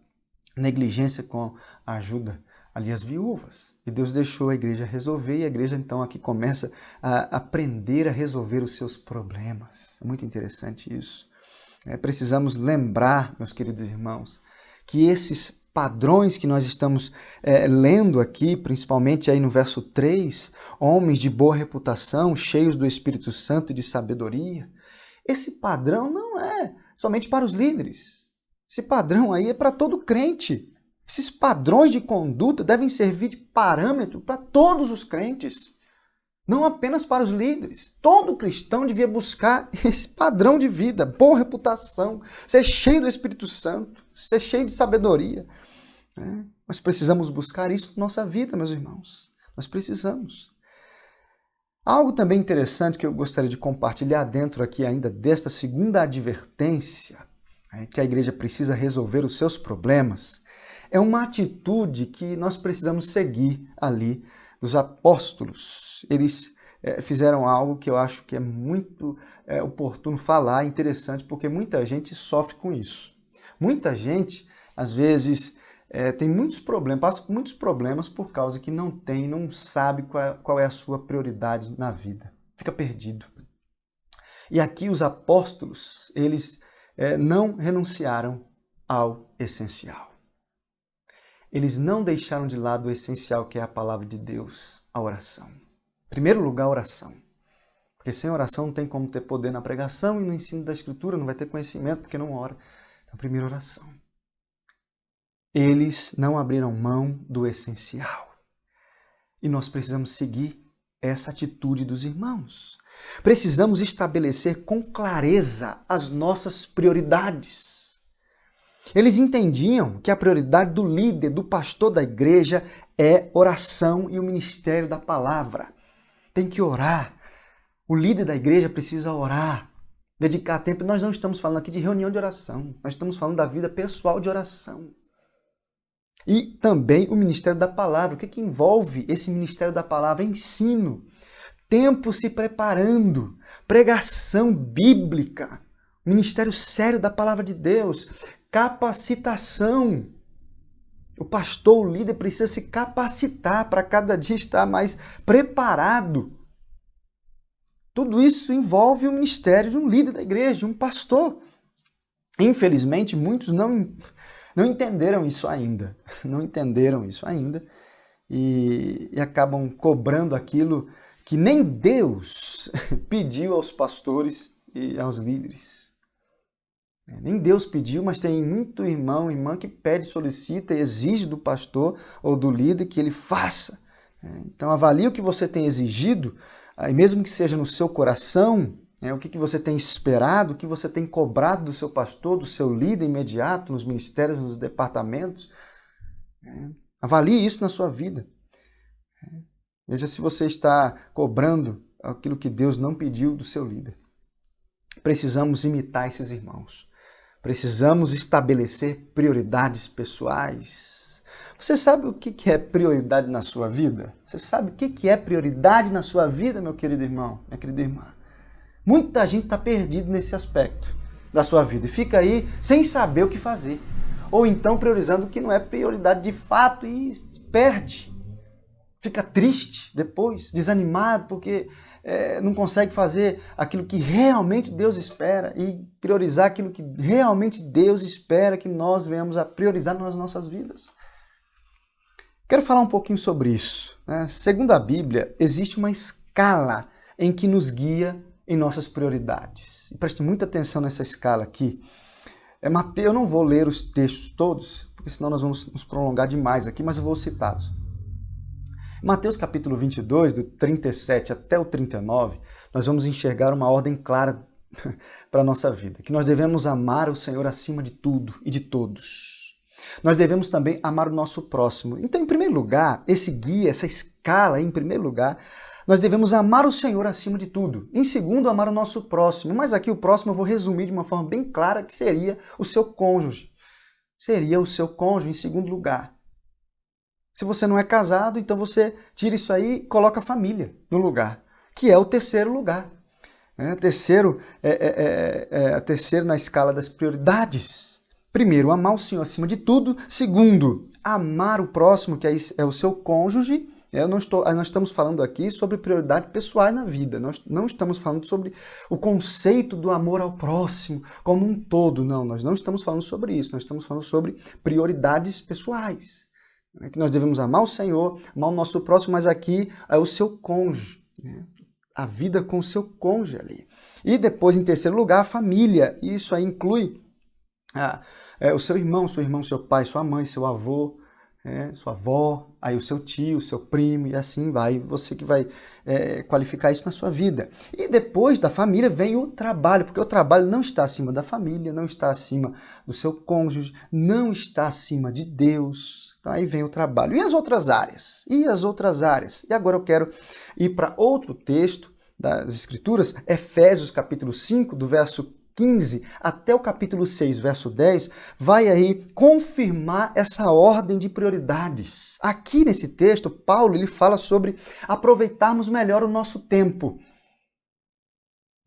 negligência com a ajuda ali as viúvas. E Deus deixou a igreja resolver, e a igreja então aqui começa a aprender a resolver os seus problemas. É muito interessante isso. Precisamos lembrar, meus queridos irmãos, que esses padrões que nós estamos lendo aqui, principalmente aí no verso 3, homens de boa reputação, cheios do Espírito Santo e de sabedoria, esse padrão não é somente para os líderes. Esse padrão aí é para todo crente. Esses padrões de conduta devem servir de parâmetro para todos os crentes, não apenas para os líderes. Todo cristão devia buscar esse padrão de vida, boa reputação, ser cheio do Espírito Santo, ser cheio de sabedoria. Nós precisamos buscar isso na nossa vida, meus irmãos. Nós precisamos. Algo também interessante que eu gostaria de compartilhar dentro aqui ainda desta segunda advertência, que a igreja precisa resolver os seus problemas, é uma atitude que nós precisamos seguir ali dos apóstolos. Eles fizeram algo que eu acho que é muito oportuno falar, interessante, porque muita gente sofre com isso. Muita gente, às vezes, tem muitos problemas, passa por muitos problemas por causa que não sabe qual é a sua prioridade na vida. Fica perdido. E aqui os apóstolos, eles não renunciaram ao essencial. Eles não deixaram de lado o essencial, que é a palavra de Deus, a oração. Em primeiro lugar, a oração. Porque sem oração não tem como ter poder na pregação e no ensino da Escritura, não vai ter conhecimento porque não ora. Então, primeiro, oração. Eles não abriram mão do essencial. E nós precisamos seguir essa atitude dos irmãos. Precisamos estabelecer com clareza as nossas prioridades. Eles entendiam que a prioridade do líder, do pastor da igreja, é oração e o ministério da palavra. Tem que orar. O líder da igreja precisa orar, dedicar tempo. Nós não estamos falando aqui de reunião de oração, nós estamos falando da vida pessoal de oração. E também o ministério da palavra. O que envolve esse ministério da palavra? Ensino, tempo se preparando, pregação bíblica, ministério sério da palavra de Deus, capacitação. O pastor, o líder, precisa se capacitar para cada dia estar mais preparado. Tudo isso envolve o ministério de um líder da igreja, de um pastor. Infelizmente, muitos não entenderam isso ainda. Não entenderam isso ainda e acabam cobrando aquilo que nem Deus pediu aos pastores e aos líderes. Nem Deus pediu, mas tem muito irmão e irmã que pede, solicita e exige do pastor ou do líder que ele faça. Então avalie o que você tem exigido, mesmo que seja no seu coração, o que você tem esperado, o que você tem cobrado do seu pastor, do seu líder imediato, nos ministérios, nos departamentos. Avalie isso na sua vida. Veja se você está cobrando aquilo que Deus não pediu do seu líder. Precisamos imitar esses irmãos. Precisamos estabelecer prioridades pessoais. Você sabe o que é prioridade na sua vida? Você sabe o que é prioridade na sua vida, meu querido irmão, minha querida irmã? Muita gente está perdido nesse aspecto da sua vida e fica aí sem saber o que fazer. Ou então priorizando o que não é prioridade de fato e perde. Fica triste depois, desanimado, porque não consegue fazer aquilo que realmente Deus espera e priorizar aquilo que realmente Deus espera que nós venhamos a priorizar nas nossas vidas. Quero falar um pouquinho sobre isso. Segundo a Bíblia, existe uma escala em que nos guia em nossas prioridades. E preste muita atenção nessa escala aqui. Eu não vou ler os textos todos, porque senão nós vamos nos prolongar demais aqui, mas eu vou citá-los. Mateus capítulo 22, do 37 até o 39, nós vamos enxergar uma ordem clara para a nossa vida, que nós devemos amar o Senhor acima de tudo e de todos. Nós devemos também amar o nosso próximo. Então, em primeiro lugar, esse guia, essa escala, em primeiro lugar, nós devemos amar o Senhor acima de tudo. Em segundo, amar o nosso próximo. Mas aqui o próximo eu vou resumir de uma forma bem clara, que seria o seu cônjuge. Seria o seu cônjuge em segundo lugar. Se você não é casado, então você tira isso aí e coloca a família no lugar, que é o terceiro lugar. Terceiro na escala das prioridades. Primeiro, amar o Senhor acima de tudo. Segundo, amar o próximo, que é o seu cônjuge. Nós estamos falando aqui sobre prioridade pessoal na vida. Nós não estamos falando sobre o conceito do amor ao próximo como um todo. Não, nós não estamos falando sobre isso. Nós estamos falando sobre prioridades pessoais. Que nós devemos amar o Senhor, amar o nosso próximo, mas aqui é o seu cônjuge. A vida com o seu cônjuge ali. E depois, em terceiro lugar, a família. Isso aí inclui o seu irmão, seu pai, sua mãe, seu avô, sua avó, aí o seu tio, o seu primo, e assim vai. Você que vai qualificar isso na sua vida. E depois da família vem o trabalho, porque o trabalho não está acima da família, não está acima do seu cônjuge, não está acima de Deus. Então aí vem o trabalho. E as outras áreas? E agora eu quero ir para outro texto das Escrituras, Efésios capítulo 5, do verso 15 até o capítulo 6, verso 10, vai aí confirmar essa ordem de prioridades. Aqui nesse texto, Paulo ele fala sobre aproveitarmos melhor o nosso tempo,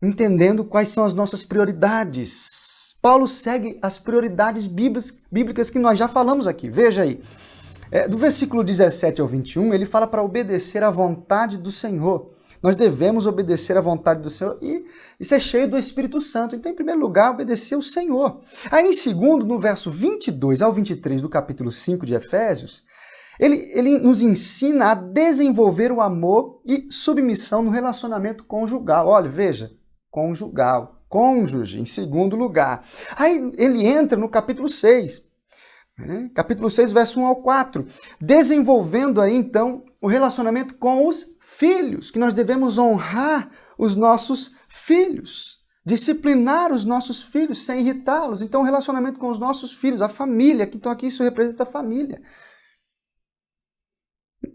entendendo quais são as nossas prioridades. Paulo segue as prioridades bíblicas que nós já falamos aqui. Veja aí, do versículo 17 ao 21, ele fala para obedecer à vontade do Senhor. Nós devemos obedecer à vontade do Senhor e ser cheio do Espírito Santo. Então, em primeiro lugar, obedecer ao Senhor. Aí, em segundo, no verso 22 ao 23 do capítulo 5 de Efésios, ele nos ensina a desenvolver o amor e submissão no relacionamento conjugal. Olha, veja, conjugal, cônjuge, em segundo lugar. Aí, ele entra no capítulo 6. Capítulo 6, verso 1 ao 4. Desenvolvendo aí, então, o relacionamento com os filhos, que nós devemos honrar os nossos filhos. disciplinar os nossos filhos sem irritá-los. Então, o relacionamento com os nossos filhos, a família, então aqui isso representa a família.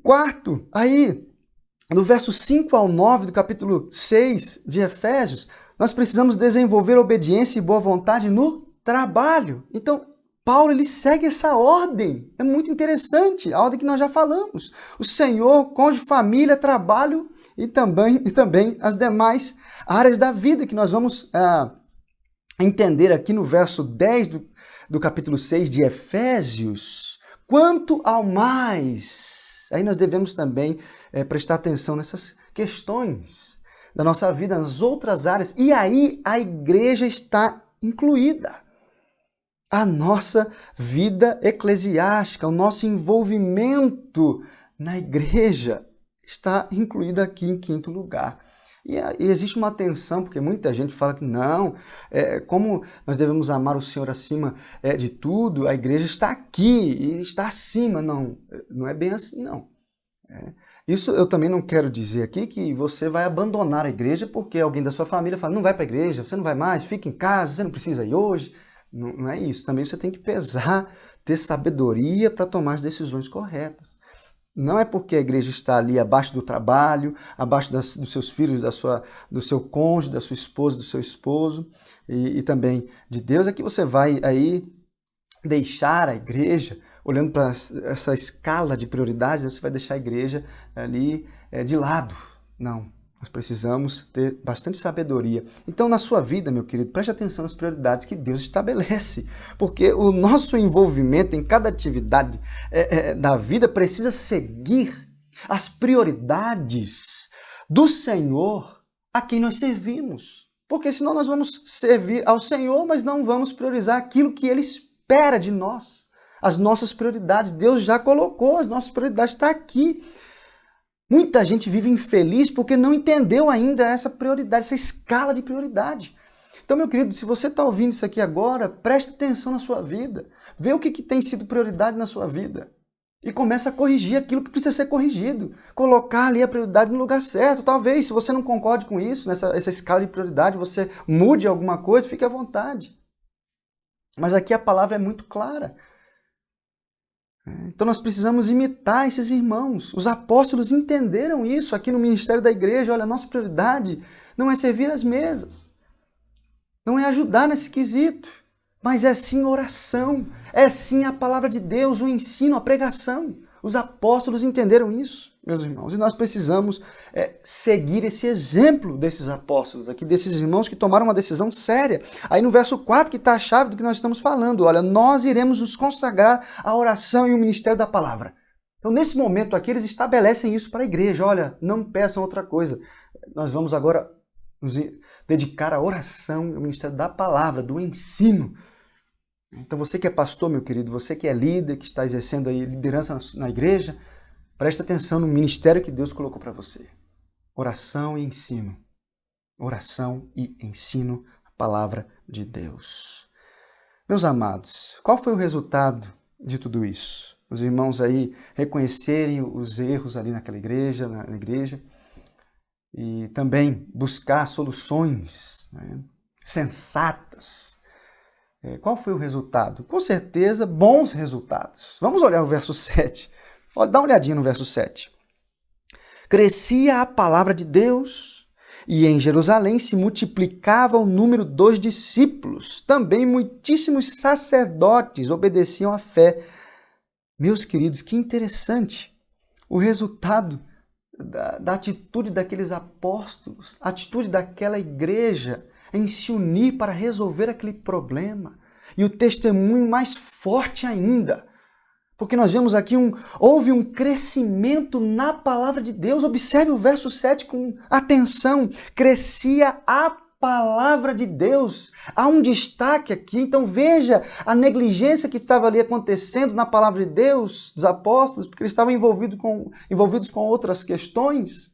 Quarto, aí, no verso 5 ao 9 do capítulo 6 de Efésios, nós precisamos desenvolver obediência e boa vontade no trabalho. Então, Paulo ele segue essa ordem. É muito interessante, a ordem que nós já falamos. O Senhor, cônjuge, família, trabalho e também as demais áreas da vida que nós vamos entender aqui no verso 10 do capítulo 6 de Efésios. Quanto ao mais, aí nós devemos também prestar atenção nessas questões da nossa vida, nas outras áreas. E aí a igreja está incluída. A nossa vida eclesiástica, o nosso envolvimento na igreja está incluído aqui em quinto lugar. E existe uma tensão, porque muita gente fala que não, como nós devemos amar o Senhor acima de tudo, a igreja está aqui e está acima. Não, não é bem assim, não. Isso eu também não quero dizer aqui que você vai abandonar a igreja porque alguém da sua família fala, não vai para a igreja, você não vai mais, fica em casa, você não precisa ir hoje. Não é isso. Também você tem que pesar, ter sabedoria para tomar as decisões corretas. Não é porque a igreja está ali abaixo do trabalho, abaixo dos seus filhos, do seu cônjuge, da sua esposa, do seu esposo e também de Deus, é que você vai aí deixar a igreja, olhando para essa escala de prioridades, você vai deixar a igreja ali de lado. Não. Nós precisamos ter bastante sabedoria. Então, na sua vida, meu querido, preste atenção nas prioridades que Deus estabelece. Porque o nosso envolvimento em cada atividade da vida precisa seguir as prioridades do Senhor a quem nós servimos. Porque senão nós vamos servir ao Senhor, mas não vamos priorizar aquilo que Ele espera de nós. As nossas prioridades, Deus já colocou, as nossas prioridades estão aqui. Muita gente vive infeliz porque não entendeu ainda essa prioridade, essa escala de prioridade. Então, meu querido, se você está ouvindo isso aqui agora, preste atenção na sua vida. Vê o que tem sido prioridade na sua vida. E começa a corrigir aquilo que precisa ser corrigido. Colocar ali a prioridade no lugar certo. Talvez, se você não concorde com isso, essa escala de prioridade, você mude alguma coisa, fique à vontade. Mas aqui a palavra é muito clara. Então nós precisamos imitar esses irmãos. Os apóstolos entenderam isso aqui no ministério da igreja. Olha, a nossa prioridade não é servir as mesas, não é ajudar nesse quesito, mas é sim oração, é sim a palavra de Deus, o ensino, a pregação. Os apóstolos entenderam isso, meus irmãos, e nós precisamos seguir esse exemplo desses apóstolos aqui, desses irmãos que tomaram uma decisão séria. Aí no verso 4 que está a chave do que nós estamos falando, olha, nós iremos nos consagrar à oração e ao ministério da palavra. Então nesse momento aqui eles estabelecem isso para a igreja, olha, não peçam outra coisa, nós vamos agora nos dedicar à oração e ao ministério da palavra, do ensino. Então você que é pastor, meu querido, você que é líder, que está exercendo aí liderança na igreja, preste atenção no ministério que Deus colocou para você. Oração e ensino. Oração e ensino, a palavra de Deus. Meus amados, qual foi o resultado de tudo isso? Os irmãos aí reconhecerem os erros ali naquela igreja, na igreja, e também buscar soluções, né, sensatas. Qual foi o resultado? Com certeza, bons resultados. Vamos olhar o verso 7. Dá uma olhadinha no verso 7. Crescia a palavra de Deus e em Jerusalém se multiplicava o número dos discípulos. Também muitíssimos sacerdotes obedeciam à fé. Meus queridos, que interessante o resultado da atitude daqueles apóstolos, a atitude daquela igreja em se unir para resolver aquele problema. E o testemunho mais forte ainda, porque nós vemos aqui houve um crescimento na palavra de Deus. Observe o verso 7 com atenção. Crescia a palavra de Deus. Há um destaque aqui. Então veja a negligência que estava ali acontecendo na palavra de Deus, dos apóstolos, porque eles estavam envolvidos com outras questões.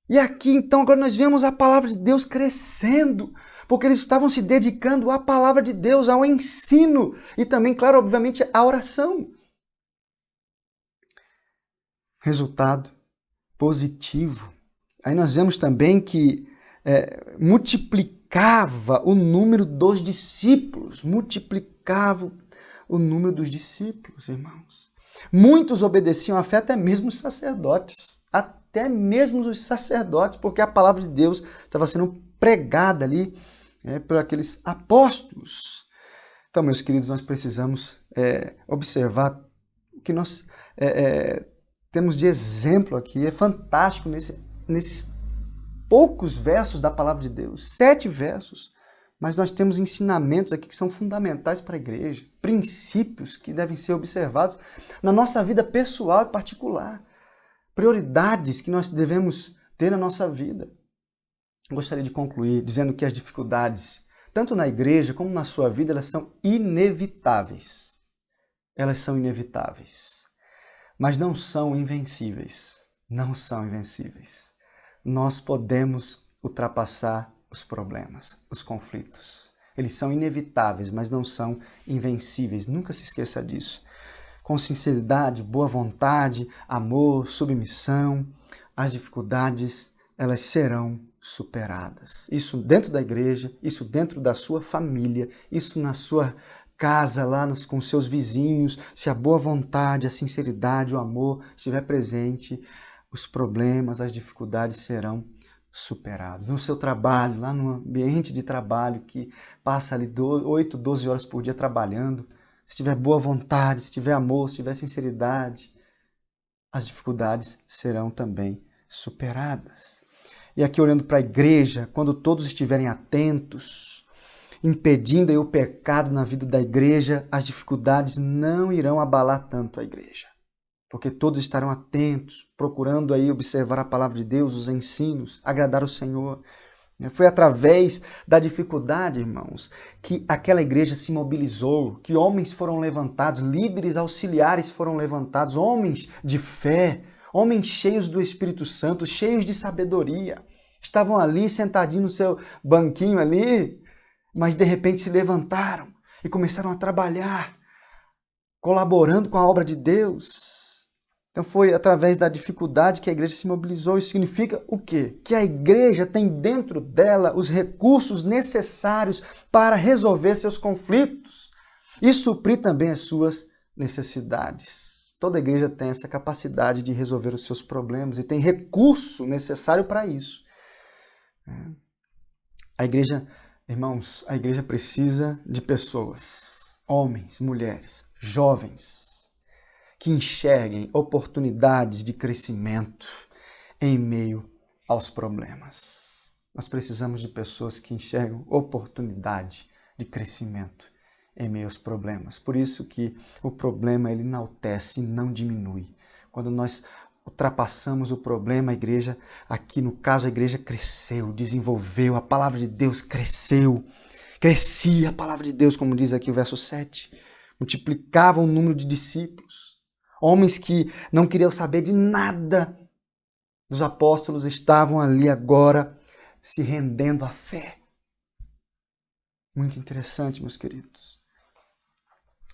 E aqui, então, agora nós vemos a palavra de Deus crescendo, porque eles estavam se dedicando à palavra de Deus, ao ensino e também, claro, obviamente, à oração. Resultado positivo. Aí nós vemos também que multiplicava o número dos discípulos. Multiplicava o número dos discípulos, irmãos. Muitos obedeciam à fé, até mesmo os sacerdotes. Até mesmo os sacerdotes, porque a palavra de Deus estava sendo pregada ali por aqueles apóstolos. Então, meus queridos, nós precisamos observar o que nós temos de exemplo aqui. É fantástico nesses poucos versos da palavra de Deus, 7 versos, mas nós temos ensinamentos aqui que são fundamentais para a igreja, princípios que devem ser observados na nossa vida pessoal e particular, prioridades que nós devemos ter na nossa vida. Gostaria de concluir dizendo que as dificuldades, tanto na igreja como na sua vida, elas são inevitáveis. Elas são inevitáveis, mas não são invencíveis. Não são invencíveis. Nós podemos ultrapassar os problemas, os conflitos. Eles são inevitáveis, mas não são invencíveis. Nunca se esqueça disso. Com sinceridade, boa vontade, amor, submissão, as dificuldades, elas serão superadas. Isso dentro da igreja, isso dentro da sua família, isso na sua casa, lá com seus vizinhos. Se a boa vontade, a sinceridade, o amor estiver presente, os problemas, as dificuldades serão superados. No seu trabalho, lá no ambiente de trabalho que passa ali 8, 12 horas por dia trabalhando, se tiver boa vontade, se tiver amor, se tiver sinceridade, as dificuldades serão também superadas. E aqui olhando para a igreja, quando todos estiverem atentos, impedindo aí o pecado na vida da igreja, as dificuldades não irão abalar tanto a igreja. Porque todos estarão atentos, procurando aí observar a palavra de Deus, os ensinos, agradar o Senhor. Foi através da dificuldade, irmãos, que aquela igreja se mobilizou, que homens foram levantados, líderes auxiliares foram levantados, homens de fé, homens cheios do Espírito Santo, cheios de sabedoria. Estavam ali sentadinhos no seu banquinho ali, mas de repente se levantaram e começaram a trabalhar, colaborando com a obra de Deus. Então foi através da dificuldade que a igreja se mobilizou. Isso significa o quê? Que a igreja tem dentro dela os recursos necessários para resolver seus conflitos e suprir também as suas necessidades. Toda igreja tem essa capacidade de resolver os seus problemas e tem recurso necessário para isso. A igreja, irmãos, a igreja precisa de pessoas, homens, mulheres, jovens, que enxerguem oportunidades de crescimento em meio aos problemas. Nós precisamos de pessoas que enxergam oportunidade de crescimento em meio aos problemas. Por isso que o problema ele enaltece e não diminui. Quando nós ultrapassamos o problema, a igreja, aqui no caso a igreja cresceu, desenvolveu, a palavra de Deus cresceu, crescia a palavra de Deus, como diz aqui o verso 7, multiplicava o número de discípulos. Homens que não queriam saber de nada dos apóstolos estavam ali agora se rendendo à fé. Muito interessante, meus queridos.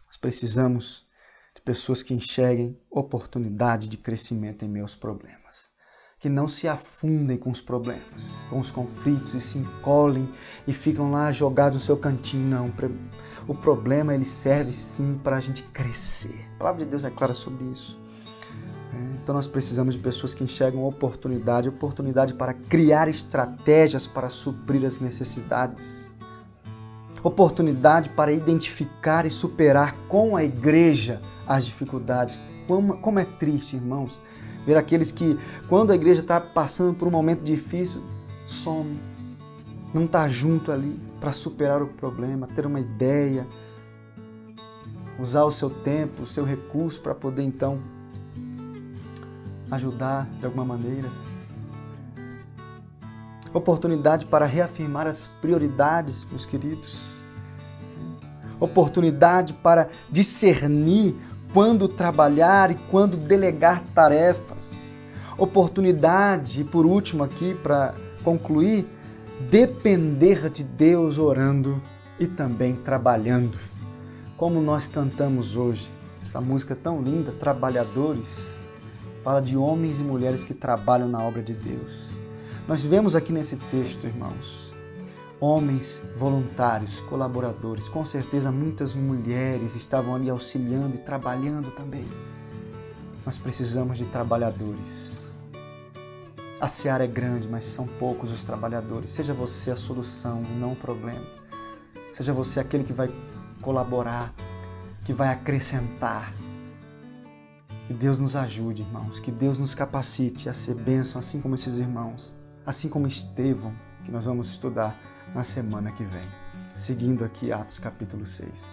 Nós precisamos de pessoas que enxerguem oportunidade de crescimento em meio aos problemas. Que não se afundem com os problemas, com os conflitos e se encolhem e ficam lá jogados no seu cantinho. Não, o problema ele serve sim para a gente crescer. A palavra de Deus é clara sobre isso. Então nós precisamos de pessoas que enxergam oportunidade para criar estratégias para suprir as necessidades. Oportunidade para identificar e superar com a igreja as dificuldades. Como é triste, irmãos, ver aqueles que, quando a igreja está passando por um momento difícil, some, não está junto ali para superar o problema, ter uma ideia, usar o seu tempo, o seu recurso para poder então ajudar de alguma maneira. Oportunidade para reafirmar as prioridades, meus queridos. Oportunidade para discernir quando trabalhar e quando delegar tarefas. Oportunidade, e por último aqui, para concluir, depender de Deus orando e também trabalhando. Como nós cantamos hoje, essa música tão linda, Trabalhadores, fala de homens e mulheres que trabalham na obra de Deus. Nós vemos aqui nesse texto, irmãos, homens voluntários, colaboradores. Com certeza muitas mulheres estavam ali auxiliando e trabalhando também. Nós precisamos de trabalhadores. A seara é grande, mas são poucos os trabalhadores. Seja você a solução e não o problema. Seja você aquele que vai colaborar, que vai acrescentar. Que Deus nos ajude, irmãos. Que Deus nos capacite a ser bênção, assim como esses irmãos. Assim como Estevão, que nós vamos estudar na semana que vem. Seguindo aqui Atos capítulo 6.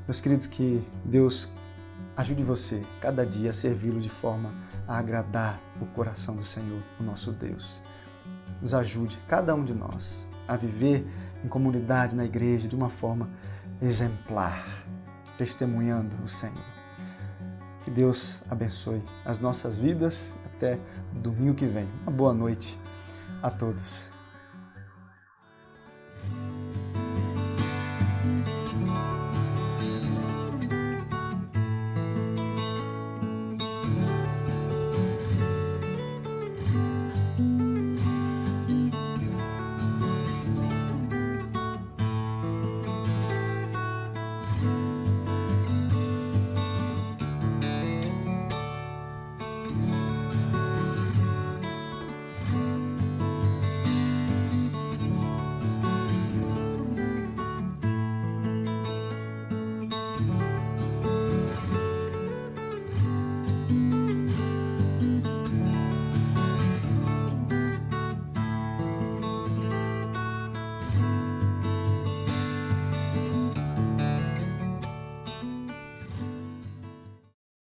Meus queridos, que Deus ajude você cada dia a servi-lo de forma a agradar o coração do Senhor, o nosso Deus. Nos ajude, cada um de nós, a viver em comunidade, na igreja, de uma forma exemplar, testemunhando o Senhor. Que Deus abençoe as nossas vidas. Até domingo que vem. Uma boa noite a todos.